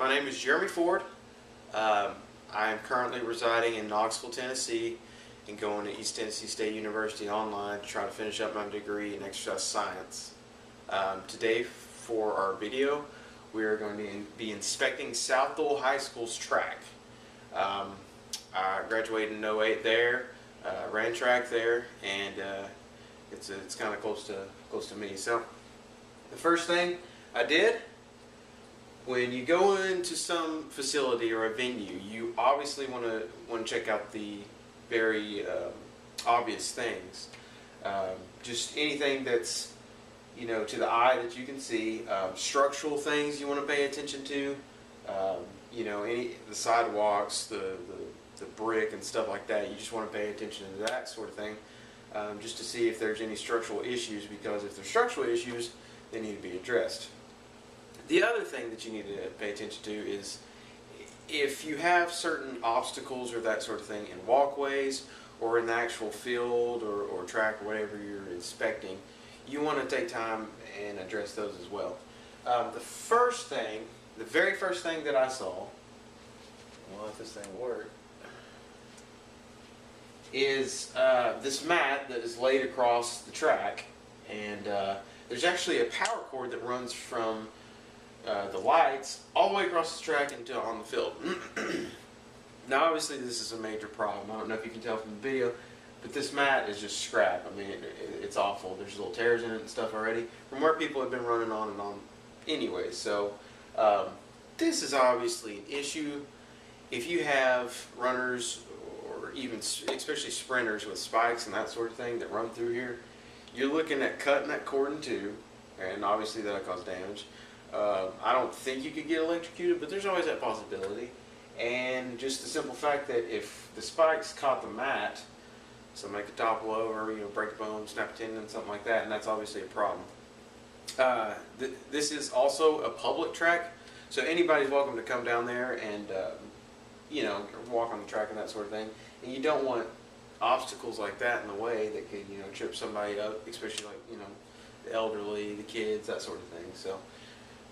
My name is Jeremy Ford. I am currently residing in Knoxville, Tennessee, and going to East Tennessee State University online to try to finish up my degree in exercise science. Today, for our video, we are going to be inspecting South Doyle High School's track. I graduated in '08 there, ran track there, and it's kind of close to me. So the first thing I did, when you go into some facility or a venue, you obviously want to check out the very obvious things. Just anything that's, you know, to the eye that you can see. Structural things you want to pay attention to. You know, the sidewalks, the brick and stuff like that. You just want to pay attention to that sort of thing, just to see if there's any structural issues. Because if there's structural issues, they need to be addressed. The other thing that you need to pay attention to is if you have certain obstacles or that sort of thing in walkways or in the actual field or track or whatever you're inspecting, you want to take time and address those as well. The very first thing that I saw, well, if this thing works, is this mat that is laid across the track, and there's actually a power cord that runs from the lights all the way across the track into on the field. Now obviously this is a major problem. I don't know if you can tell from the video, but this mat is just scrap. I mean, it's awful. There's little tears in it and stuff already from where people have been running on and on anyway. So this is obviously an issue. If you have runners or even especially sprinters with spikes and that sort of thing that run through here, you're looking at cutting that cord in two, and obviously that'll cause damage. I don't think you could get electrocuted, but there's always that possibility. And just the simple fact that if the spikes caught the mat, somebody could topple over, you know, break a bone, snap a tendon, something like that, and that's obviously a problem. This is also a public track, so anybody's welcome to come down there and you know, walk on the track and that sort of thing. And you don't want obstacles like that in the way that could, you know, trip somebody up, especially like, you know, the elderly, the kids, that sort of thing. So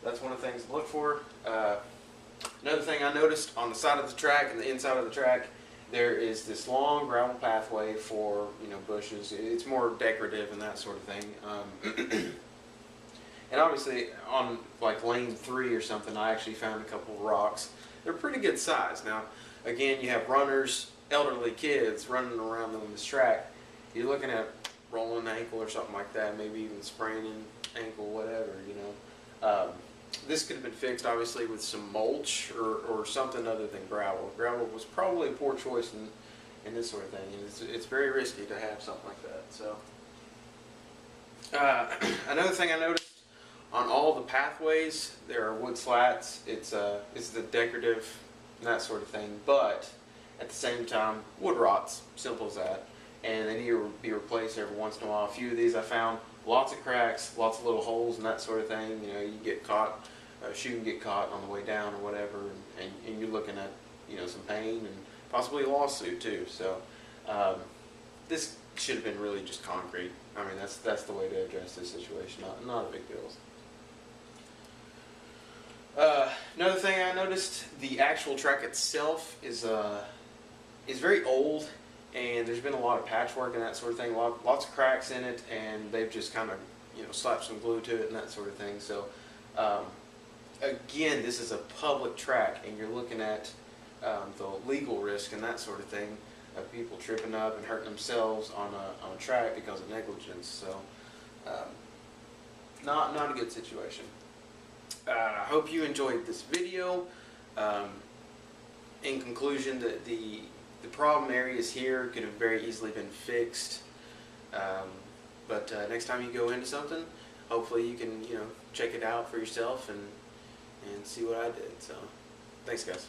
that's one of the things to look for. Another thing I noticed on the side of the track and the inside of the track, there is this long gravel pathway for, you know, bushes. It's more decorative and that sort of thing. And obviously on like lane 3 or something, I actually found a couple of rocks. They're pretty good size. Now, again, you have runners, elderly kids running around on this track. You're looking at rolling an ankle or something like that, maybe even spraining an ankle, whatever, you know. This could have been fixed, obviously, with some mulch or something other than gravel. Gravel was probably a poor choice in this sort of thing, and it's very risky to have something like that. So, another thing I noticed, on all the pathways, there are wood slats. It's the decorative and that sort of thing, but at the same time, wood rots, simple as that, and they need to be replaced every once in a while. A few of these I found lots of cracks, lots of little holes and that sort of thing. You know, you get caught, a shoe can get caught on the way down or whatever, and you're looking at, you know, some pain and possibly a lawsuit too. So this should have been really just concrete. I mean, that's the way to address this situation. Not a big deal. Another thing I noticed, the actual track itself is very old, and there's been a lot of patchwork and that sort of thing. Lots of cracks in it, and they've just kind of, you know, slapped some glue to it and that sort of thing. So again, this is a public track, and you're looking at the legal risk and that sort of thing of people tripping up and hurting themselves on a track because of negligence. So not a good situation. I hope you enjoyed this video. In conclusion, the problem areas here could have very easily been fixed. But next time you go into something, hopefully you can, you know, check it out for yourself and see what I did. So, thanks guys.